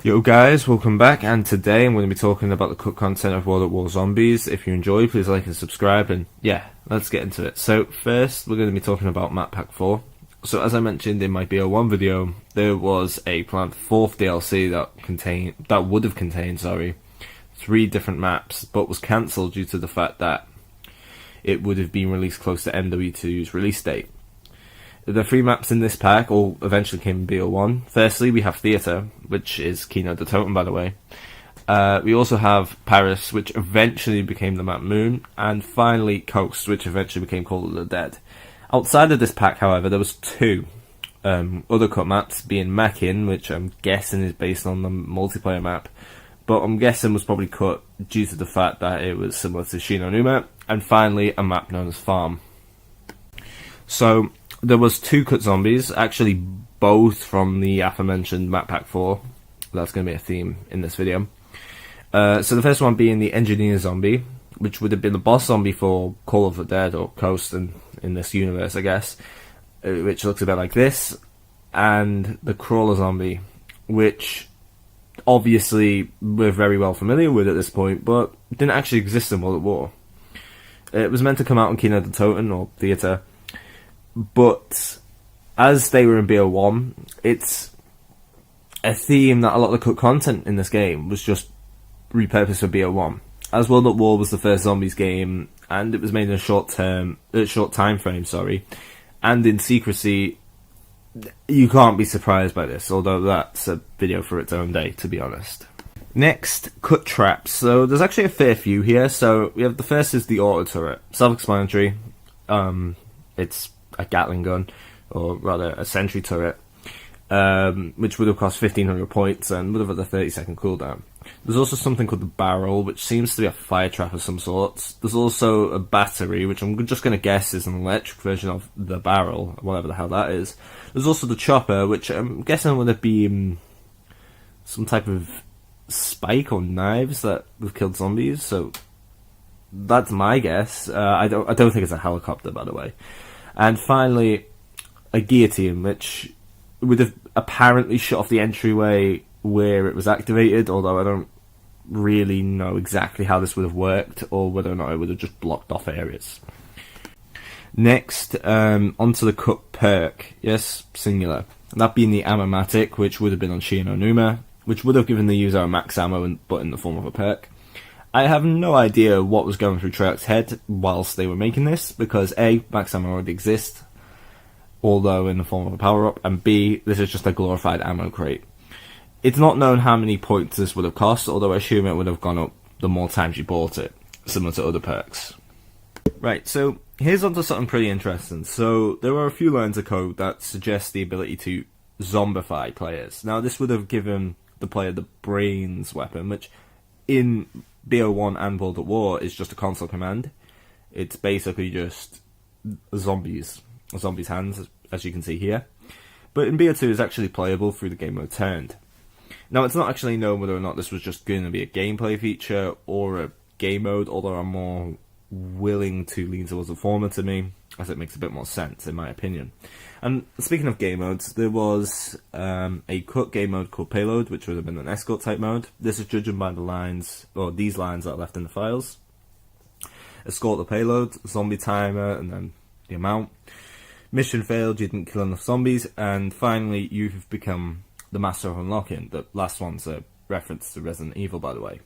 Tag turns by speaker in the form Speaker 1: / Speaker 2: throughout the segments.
Speaker 1: Yo guys, welcome back, and today I'm going to be talking about the cut content of World at War Zombies. If you enjoy, please like and subscribe, and yeah, let's get into it. So first, we're going to be talking about Map Pack 4. So as I mentioned in my BO1 video, there was a planned 4th DLC that would have contained 3 different maps, but was cancelled due to the fact that it would have been released close to MW2's release date. The 3 maps in this pack all eventually came in BO1. Firstly, we have Theatre, which is Keynote the Totem, by the way. We also have Paris, which eventually became the map Moon. And finally, Coast, which eventually became Call of the Dead. Outside of this pack, however, there was 2 other cut maps, being Mackin, which I'm guessing is based on the multiplayer map. But I'm guessing was probably cut due to the fact that it was similar to Shi No Numa. And finally, a map known as Farm. So there was 2 cut zombies, actually both from the aforementioned Map Pack 4. That's going to be a theme in this video. So the first one being the Engineer Zombie, which would have been the boss zombie for Call of the Dead, or Coast in this universe, I guess, which looks a bit like this, and the Crawler Zombie, which obviously we're very well familiar with at this point, but didn't actually exist in World at War. It was meant to come out on Keynote the Totem, or Theatre, but as they were in BO1, it's a theme that a lot of the cut content in this game was just repurposed for BO1. As World at War was the first zombies game, and it was made in a short time frame, and in secrecy, you can't be surprised by this, although that's a video for its own day, to be honest. Next, cut traps. So there's actually a fair few here. So we have the first is the auto turret, self-explanatory. It's a Gatling gun, or rather a sentry turret, which would have cost 1500 points and would have had a 30-second cooldown. There's also something called the barrel, which seems to be a fire trap of some sorts. There's also a battery, which I'm just going to guess is an electric version of the barrel, whatever the hell that is. There's also the chopper, which I'm guessing would have been some type of spike or knives that have killed zombies, so that's my guess. I don't think it's a helicopter, by the way. And finally, a guillotine, which would have apparently shut off the entryway where it was activated, although I don't really know exactly how this would have worked, or whether or not it would have just blocked off areas. Next, onto the cut perk. Yes, singular. That being the Ammo-matic, which would have been on Shi No Numa, which would have given the user a max ammo, but in the form of a perk. I have no idea what was going through Treyarch's head whilst they were making this, because A, max ammo already exists, although in the form of a power-up, and B, this is just a glorified ammo crate. It's not known how many points this would have cost, although I assume it would have gone up the more times you bought it, similar to other perks. Right, so here's onto something pretty interesting. So there are a few lines of code that suggest the ability to zombify players. Now this would have given the player the brains weapon, which in BO1 and World at War is just a console command. It's basically just zombies' hands, as you can see here. But in BO2 it's actually playable through the game mode Turned. Now it's not actually known whether or not this was just going to be a gameplay feature or a game mode, although I'm more willing to lean towards the former to me, as it makes a bit more sense in my opinion. And speaking of game modes, there was a cut game mode called Payload, which would have been an escort type mode. This is judging by the lines, or these lines that are left in the files. Escort the payload, zombie timer, and then the amount. Mission failed, you didn't kill enough zombies, and finally you've become the master of unlocking. The last one's a reference to Resident Evil, by the way.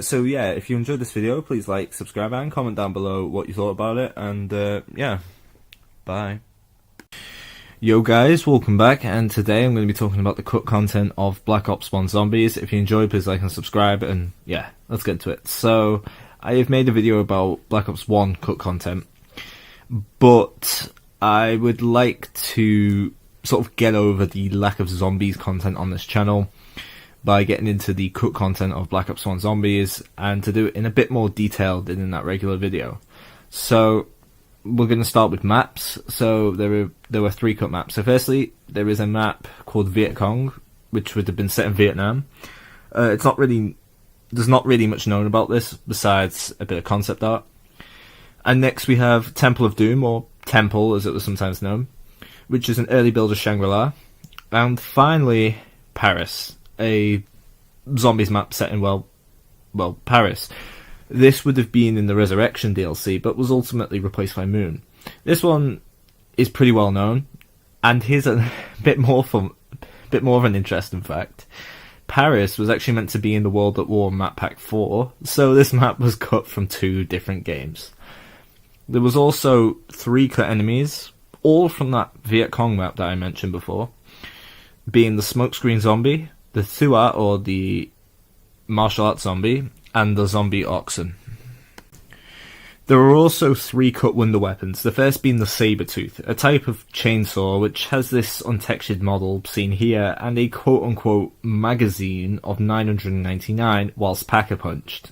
Speaker 1: So yeah, if you enjoyed this video, please like, subscribe, and comment down below what you thought about it, and yeah, bye. Yo guys, welcome back, and today I'm going to be talking about the cut content of Black Ops 1 Zombies. If you enjoyed, please like and subscribe, and yeah, let's get into it. So, I have made a video about Black Ops 1 cut content, but I would like to sort of get over the lack of zombies content on this channel by getting into the cut content of Black Ops 1 Zombies, and to do it in a bit more detail than in that regular video. So we're going to start with maps. So there were 3 cut maps. So firstly, there is a map called Viet Cong, which would have been set in Vietnam. There's not really much known about this besides a bit of concept art. And next we have Temple of Doom, or Temple as it was sometimes known, which is an early build of Shangri-La. And finally, Paris. a zombies map set in, well, Paris. This would have been in the Resurrection DLC, but was ultimately replaced by Moon. This one is pretty well known, and here's a bit more of an interesting fact. Paris was actually meant to be in the World at War map pack 4, so this map was cut from 2 different games. There was also 3 cut enemies, all from that Viet Cong map that I mentioned before, being the Smokescreen Zombie, the Thuat or the Martial Arts Zombie, and the Zombie Oxen. There were also 3 cut wonder weapons, the first being the Sabertooth, a type of chainsaw which has this untextured model seen here, and a quote-unquote magazine of 999 whilst pack-a-punched.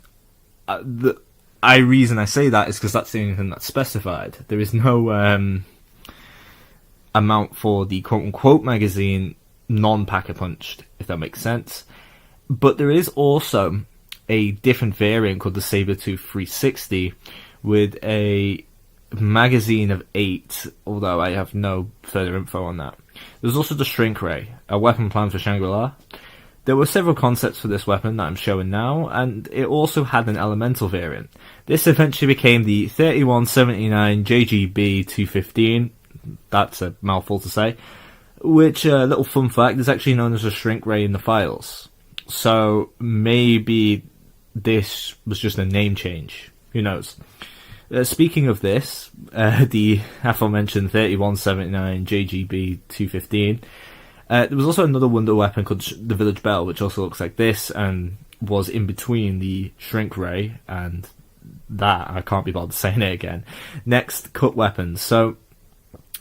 Speaker 1: The reason I say that is because that's the only thing that's specified. There is no amount for the quote-unquote magazine non-pack-a-punched, if that makes sense. But there is also a different variant called the Sabertooth 360 with a magazine of 8, although I have no further info on that. There's also the Shrink Ray, a weapon planned for Shangri-La. There were several concepts for this weapon that I'm showing now, and it also had an elemental variant. This eventually became the 3179 JGB 215, that's a mouthful to say, which, little fun fact, is actually known as a Shrink Ray in the files. So maybe this was just a name change. Who knows? Speaking of this, the aforementioned 3179 JGB 215, there was also another wonder weapon called the Village Bell, which also looks like this, and was in between the Shrink Ray and that. I can't be bothered saying it again. Next, cut weapons. So,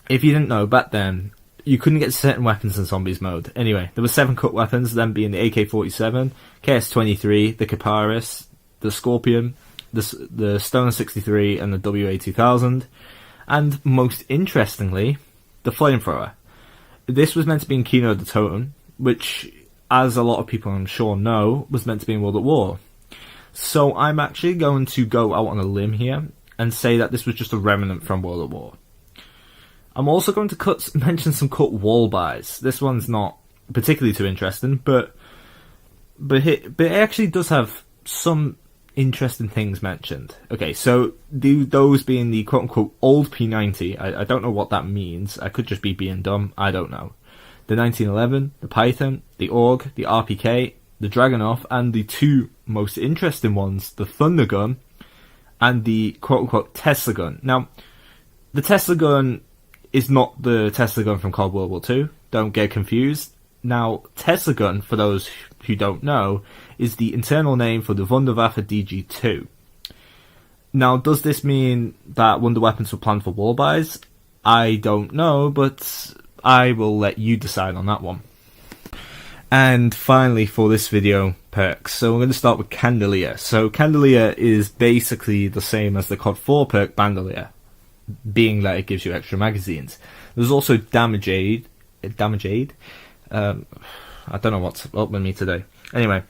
Speaker 1: if you didn't know, back then, you couldn't get certain weapons in Zombies mode. Anyway, there were 7 cut weapons, them being the AK-47, KS-23, the Kaparis, the Scorpion, the Stoner 63, and the WA-2000, and most interestingly, the Flamethrower. This was meant to be in Kino the Totem, which, as a lot of people I'm sure know, was meant to be in World at War. So I'm actually going to go out on a limb here and say that this was just a remnant from World at War. I'm also going to mention some cut wall buys. This one's not particularly too interesting, but it actually does have some interesting things mentioned. Okay, so those being the quote-unquote old P90, I don't know what that means. I could just be being dumb, I don't know. The 1911, the Python, the AUG, the RPK, the Dragunov, and the 2 most interesting ones, the Thunder Gun and the quote-unquote Tesla Gun. Now, the Tesla Gun is not the Tesla Gun from Cold World War II, don't get confused. Now, Tesla Gun, for those who don't know, is the internal name for the Wunderwaffe DG2. Now, does this mean that wonder weapons were planned for war buys? I don't know, but I will let you decide on that one. And finally, for this video, perks. So we're going to start with Candelier. So Candelier is basically the same as the COD 4 perk Bandolier, being that it gives you extra magazines. There's also Damage Aid. I don't know what's up with me today. Anyway,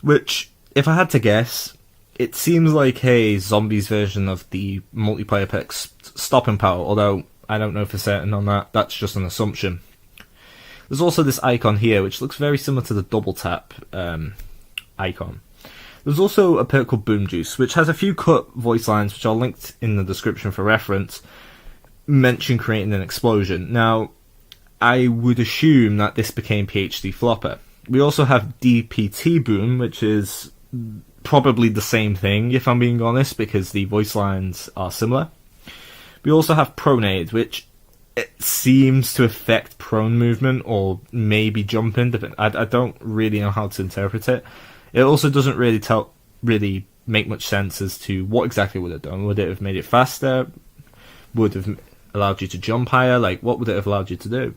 Speaker 1: which, if I had to guess, it seems like a zombies version of the multiplayer perk Stopping Power, although I don't know for certain on that. That's just an assumption. There's also this icon here, which looks very similar to the double tap icon. There's also a perk called Boom Juice, which has a few cut voice lines, which I'll link in the description for reference, mention creating an explosion. Now, I would assume that this became PhD Flopper. We also have DPT Boom, which is probably the same thing, if I'm being honest, because the voice lines are similar. We also have Pronade, which it seems to affect prone movement, or maybe jumping. I don't really know how to interpret it. It also doesn't really make much sense as to what exactly would it have done. Would it have made it faster? Would it have allowed you to jump higher? Like, what would it have allowed you to do?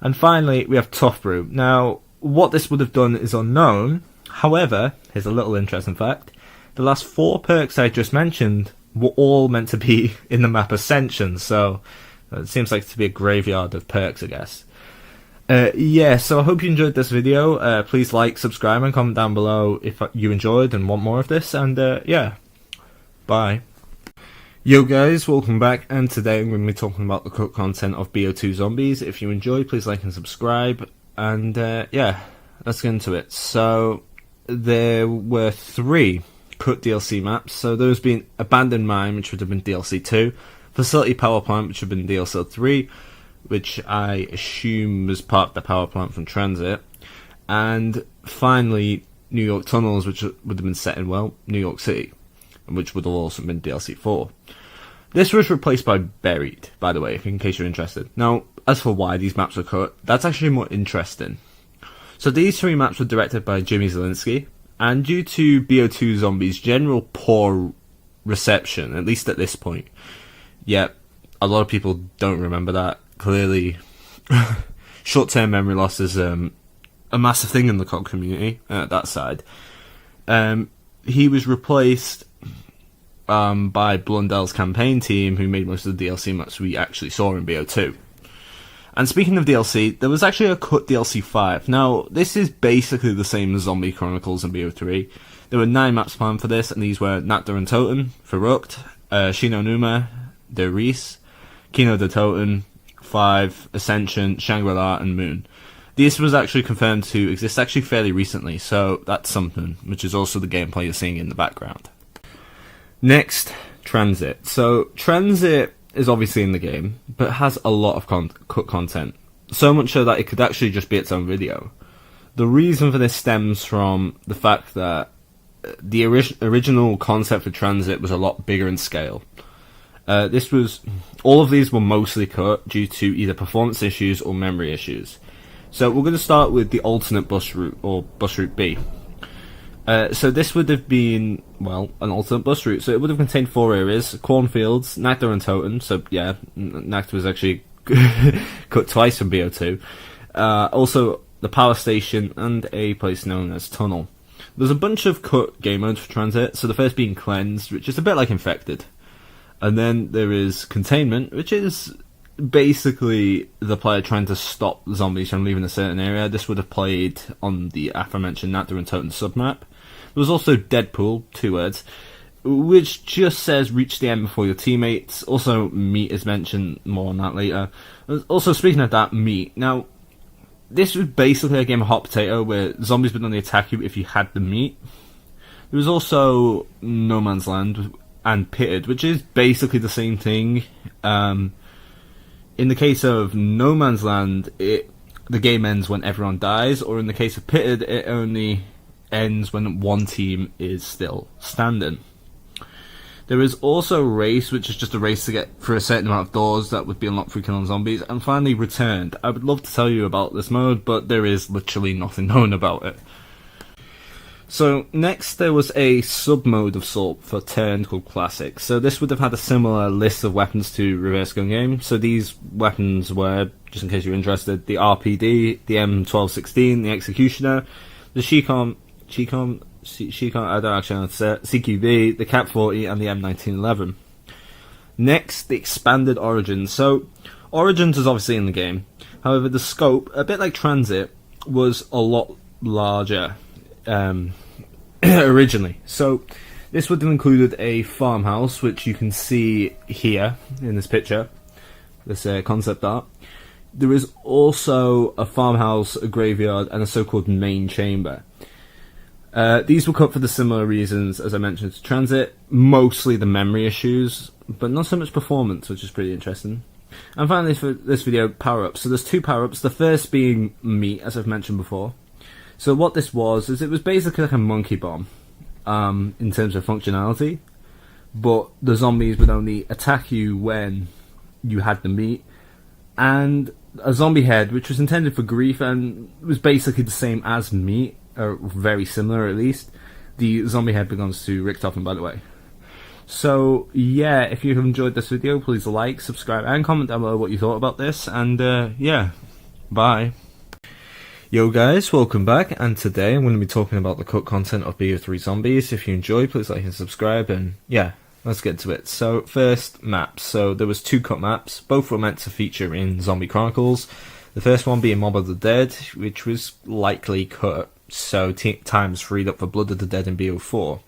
Speaker 1: And finally, we have Tough Brew. Now, what this would have done is unknown. However, here's a little interesting fact. The last 4 perks I just mentioned were all meant to be in the map Ascension, so it seems like to be a graveyard of perks, I guess. Yeah, so I hope you enjoyed this video. Please like, subscribe, and comment down below if you enjoyed and want more of this. And yeah, bye. Yo guys, welcome back, and today I'm going to be talking about the cut content of BO2 Zombies. If you enjoyed, please like and subscribe. And yeah, let's get into it. So there were 3 cut DLC maps. So those being Abandoned Mine, which would have been DLC 2, Facility Power Plant, which would have been DLC 3, which I assume was part of the power plant from Transit, and finally New York Tunnels, which would have been set in, well, New York City, which would have also been DLC 4. This was replaced by Buried, by the way, in case you're interested. Now, as for why these maps were cut, that's actually more interesting. So these 3 maps were directed by Jimmy Zielinski, and due to BO2 Zombies' general poor reception, at least at this point, yet a lot of people don't remember that. Clearly, short-term memory loss is a massive thing in the COD community, that side. He was replaced by Blundell's campaign team, who made most of the DLC maps we actually saw in BO2. And speaking of DLC, there was actually a cut DLC 5. Now, this is basically the same as Zombie Chronicles and BO3. There were 9 maps planned for this, and these were Natda and Toten, Verrucht, Shino Numa, De Reese, Kino de Toten, 5, Ascension, Shangri-La, and Moon. This was actually confirmed to exist actually fairly recently, so that's something, which is also the gameplay you're seeing in the background. Next, Transit. So, Transit is obviously in the game, but has a lot of cut content. So much so that it could actually just be its own video. The reason for this stems from the fact that the original concept for Transit was a lot bigger in scale. All of these were mostly cut due to either performance issues or memory issues. So we're going to start with the alternate bus route, or bus route B. So this would have been, well, an alternate bus route. So it would have contained 4 areas: Cornfields, Natda and Toten. So yeah, Natda was actually cut twice from BO2. Also the power station and a place known as Tunnel. There's a bunch of cut game modes for Transit. So the first being Cleansed, which is a bit like Infected. And then there is Containment, which is basically the player trying to stop zombies from leaving a certain area. This would have played on the aforementioned Natda and Toten submap. There was also Deadpool, 2 words, which just says reach the end before your teammates. Also, Meat is mentioned, more on that later. Also, speaking of that, Meat. Now, this was basically a game of hot potato where zombies would only attack you if you had the meat. There was also No Man's Land and Pitted, which is basically the same thing. In the case of No Man's Land, the game ends when everyone dies, or in the case of Pitted, it only ends when one team is still standing. There is also Race, which is just a race to get through a certain amount of doors that would be unlocked through killing zombies, and finally Returned. I would love to tell you about this mode, but there is literally nothing known about it. So next there was a sub-mode of sort for Turned called Classic. So this would have had a similar list of weapons to Reverse Gun Game. So these weapons were, just in case you're interested, the RPD, the M1216, the Executioner, the Shicom, I don't actually know how to say it, CQB, the Cap 40, and the M1911. Next, the Expanded Origins. So Origins is obviously in the game. However, the scope, a bit like Transit, was a lot larger. Originally. So this would have included a farmhouse, which you can see here in this picture, this concept art. There is also a farmhouse, a graveyard, and a so-called main chamber. These were cut for the similar reasons as I mentioned to Transit, mostly the memory issues, but not so much performance, which is pretty interesting. And finally for this video, power-ups. So there's 2 power-ups, the first being Meat, as I've mentioned before. So what this was, is it was basically like a monkey bomb, in terms of functionality, but the zombies would only attack you when you had the meat, and a zombie head, which was intended for grief and was basically the same as meat, or very similar at least. The zombie head belongs to Richtofen, by the way. So yeah, if you have enjoyed this video, please like, subscribe, and comment down below what you thought about this, and yeah, bye. Yo guys, welcome back, and today I'm going to be talking about the cut content of BO3 Zombies. If you enjoy, please like and subscribe, and yeah, let's get to it. So first, maps. So there was 2 cut maps, both were meant to feature in Zombie Chronicles. The first one being Mob of the Dead, which was likely cut, so times freed up for Blood of the Dead in BO4.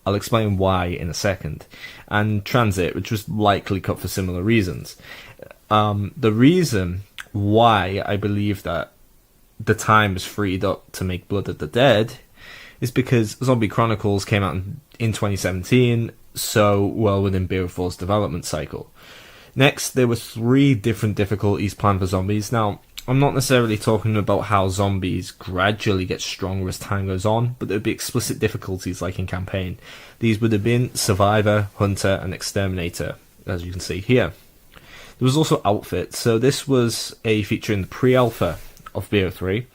Speaker 1: I'll explain why in a second. And Transit, which was likely cut for similar reasons. The reason why I believe that the time was freed up to make Blood of the Dead is because Zombie Chronicles came out in 2017, so well within BO4's development cycle. Next, there were 3 different difficulties planned for zombies. Now, I'm not necessarily talking about how zombies gradually get stronger as time goes on, but there would be explicit difficulties like in campaign. These would have been Survivor, Hunter, and Exterminator, as you can see here. There was also Outfit, so this was a feature in the pre-alpha of BO3,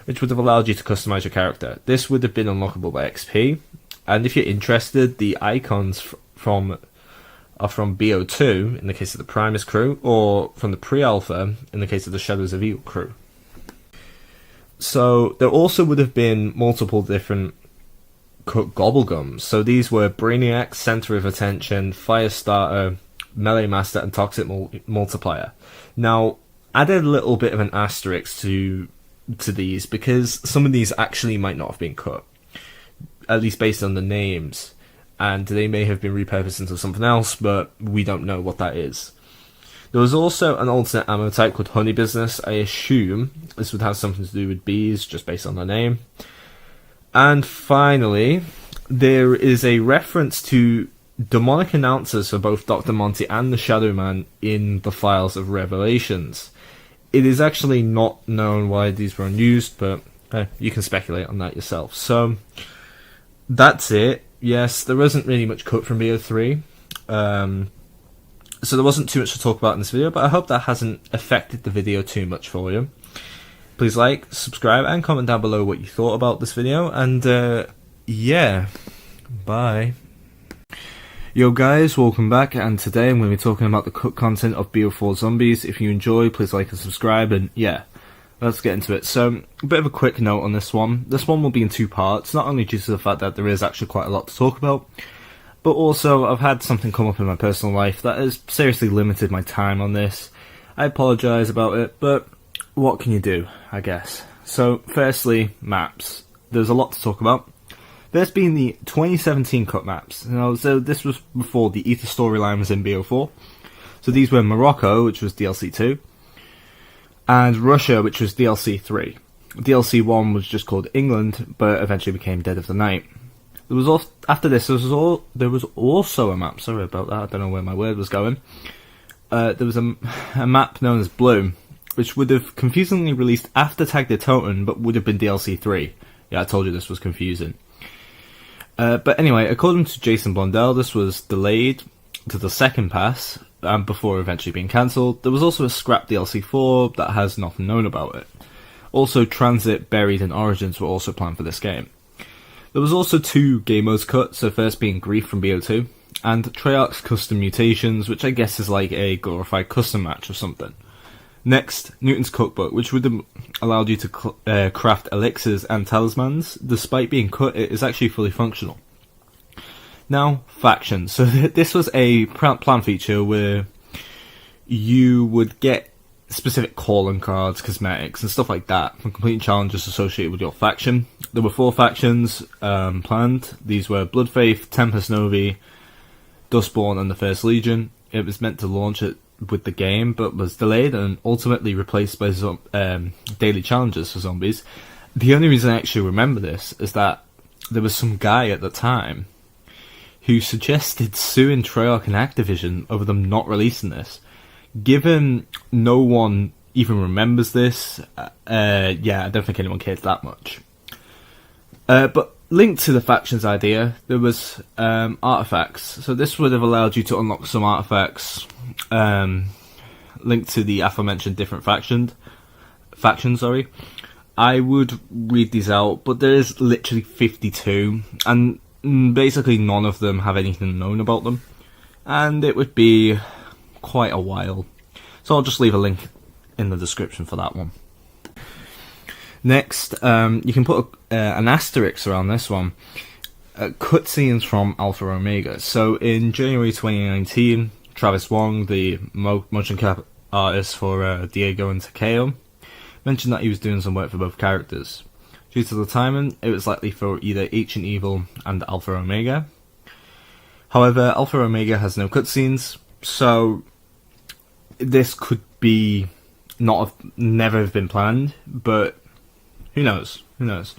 Speaker 1: which would have allowed you to customize your character. This would have been unlockable by XP, and if you're interested, the icons are from BO2 in the case of the Primus crew, or from the pre-alpha in the case of the Shadows of Evil crew. So there also would have been multiple different Gobblegums. So these were Brainiac, Center of Attention, Firestarter, Melee Master, and Toxic Multiplier. Now, added a little bit of an asterisk to these because some of these actually might not have been cut, at least based on the names. And they may have been repurposed into something else, but we don't know what that is. There was also an alternate ammo type called Honey Business. I assume this would have something to do with bees, just based on the name. And finally, there is a reference to demonic announcers for both Dr. Monty and the Shadow Man in the Files of Revelations. It is actually not known why these were unused, but you can speculate on that yourself. So, that's it. Yes, there wasn't really much cut from BO3, so there wasn't too much to talk about in this video, but I hope that hasn't affected the video too much for you. Please like, subscribe, and comment down below what you thought about this video, and yeah, bye. Yo guys, welcome back, and today I'm going to be talking about the cut content of BO4 Zombies. If you enjoy, please like and subscribe, and yeah. Let's get into it. So, a bit of a quick note on this one. This one will be in 2 parts, not only due to the fact that there is actually quite a lot to talk about, but also I've had something come up in my personal life that has seriously limited my time on this. I apologise about it, but what can you do, I guess. So, firstly, maps. There's a lot to talk about. There's been the 2017 cut maps. Now, so this was before the Ether storyline was in BO4. So these were Morocco, which was DLC 2. And Russia, which was DLC 3. DLC 1 was just called England, but eventually became Dead of the Night. There was also, after this, there was also a map. Sorry about that. I don't know where my word was going. There was a map known as Bloom, which would have confusingly released after Tag der Toten, but would have been DLC 3. Yeah, I told you this was confusing. But anyway, according to Jason Blondell, this was delayed to the second pass, before eventually being cancelled. There was also a scrap DLC 4 that has nothing known about it. Also, Transit, Buried, and Origins were also planned for this game. There was also 2 game modes cut, so first being Grief from BO2, and Treyarch's Custom Mutations, which I guess is like a glorified custom match or something. Next, Newton's Cookbook, which would have allowed you to craft elixirs and talismans. Despite being cut, it is actually fully functional. Now, factions. So this was a plan feature where you would get specific calling cards, cosmetics, and stuff like that from completing challenges associated with your faction. There were 4 factions planned. These were Bloodfaith, Tempest Novi, Dustborn, and the First Legion. It was meant to launch it with the game, but was delayed and ultimately replaced by daily challenges for zombies. The only reason I actually remember this is that there was some guy at the time who suggested suing Treyarch and Activision over them not releasing this. Given no one even remembers this, yeah, I don't think anyone cares that much. But linked to the factions idea, there was artifacts. So this would have allowed you to unlock some artifacts linked to the aforementioned different factions. Sorry, I would read these out, but there is literally 52, and basically none of them have anything known about them, and it would be quite a while. So I'll just leave a link in the description for that one. Next, you can put an asterisk around this one. Cutscenes from Alpha Omega. So in January 2019, Travis Wong, the motion cap artist for Diego and Takeo, mentioned that he was doing some work for both characters. Due to the timing, it was likely for either Ancient Evil and Alpha Omega. However, Alpha Omega has no cutscenes, so this could be never have been planned, but
Speaker 2: Who knows? Who knows?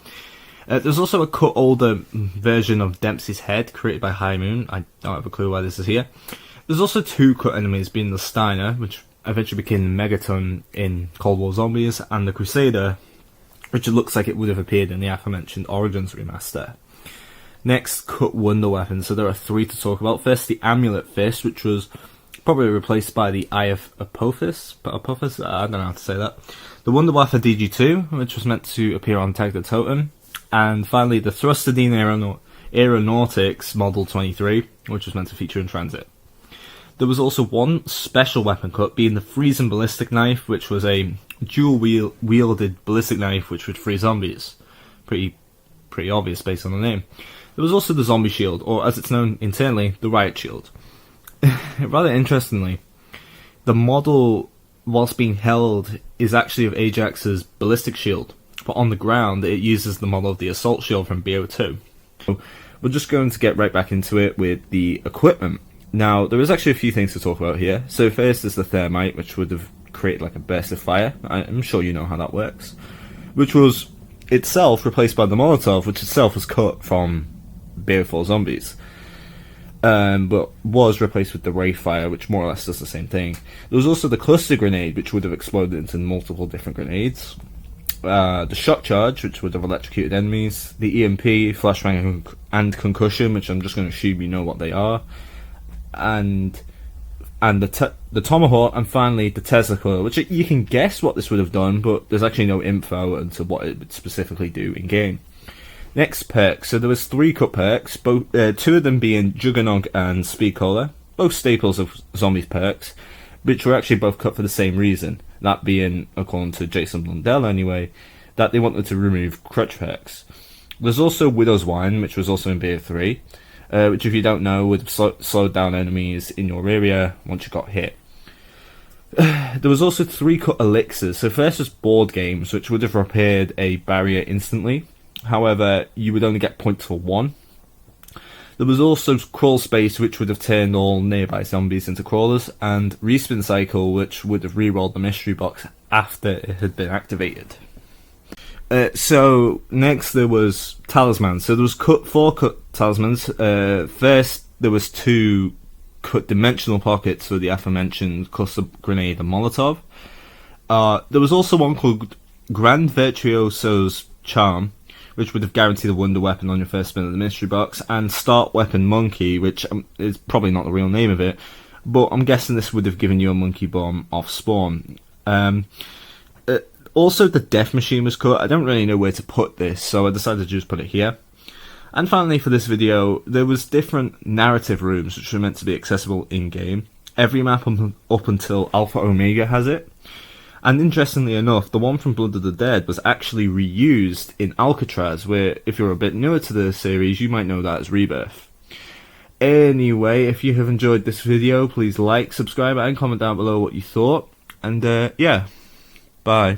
Speaker 2: There's also a cut older version of Dempsey's head created by High Moon. I don't have a clue why this is here. There's also two cut enemies, being the Steiner, which eventually became Megaton in Cold War Zombies, and the Crusader, which it looks like it would have appeared in the aforementioned Origins remaster. Next, cut wonder weapons. So there are three to talk about. First, the Amulet Fist, which was probably replaced by the Eye of Apophis. I don't know how to say that. The Wunderwaffe DG2, which was meant to appear on Tag the Totem. And finally, the Thrusterdine Aeronautics Model 23, which was meant to feature in transit. There was also one special weapon cut, being the Freezing Ballistic Knife, which was a dual-wielded ballistic knife which would free zombies. Pretty obvious based on the name. There was also the Zombie Shield, or as it's known internally, the Riot Shield. Rather interestingly, the model, whilst being held, is actually of Ajax's ballistic shield, but on the ground it uses the model of the Assault Shield from BO2. So we're just going to get right back into it with the equipment. Now, there is actually a few things to talk about here. So first is the Thermite, which would have created like a burst of fire. I'm sure you know how that works. Which was itself replaced by the Molotov, which itself was cut from BO4 Zombies. But was replaced with the Wraith Fire, which more or less does the same thing. There was also the Cluster Grenade, which would have exploded into multiple different grenades. The Shock Charge, which would have electrocuted enemies. The EMP, Flashbang, and Concussion, which I'm just going to assume you know what they are. And the Tomahawk, and finally the Tesla Coil, which you can guess what this would have done, but there's actually no info into what it would specifically do in game. Next, perks. So there was three cut perks, two of them being Juggernog and Speed Cola, both staples of Zombies perks, which were actually both cut for the same reason, that being, according to Jason Blundell anyway, that they wanted to remove crutch perks. There's also Widow's Wine, which was also in BO3, which if you don't know would have slowed down enemies in your area once you got hit. There was also three cut elixirs. So first was board games, which would have repaired a barrier instantly. However, you would only get points for one. There was also Crawl Space, which would have turned all nearby zombies into crawlers, and Respin Cycle, which would have re-rolled the mystery box after it had been activated. So next there was talismans. So there was four cut talismans. First there was two cut dimensional pockets for the aforementioned Cluster Grenade and Molotov. There was also one called Grand Virtuoso's Charm, which would have guaranteed a wonder weapon on your first spin of the mystery box, and Start Weapon Monkey, which is probably not the real name of it, but I'm guessing this would have given you a monkey bomb off spawn. Also, the Death Machine was cut. I don't really know where to put this, so I decided to just put it here. And finally, for this video, there was different narrative rooms which were meant to be accessible in-game. Every map up until Alpha Omega has it. And interestingly enough, the one from Blood of the Dead was actually reused in Alcatraz, where if you're a bit newer to the series, you might know that as Rebirth. Anyway, if you have enjoyed this video, please like, subscribe, and comment down below what you thought. And yeah, bye.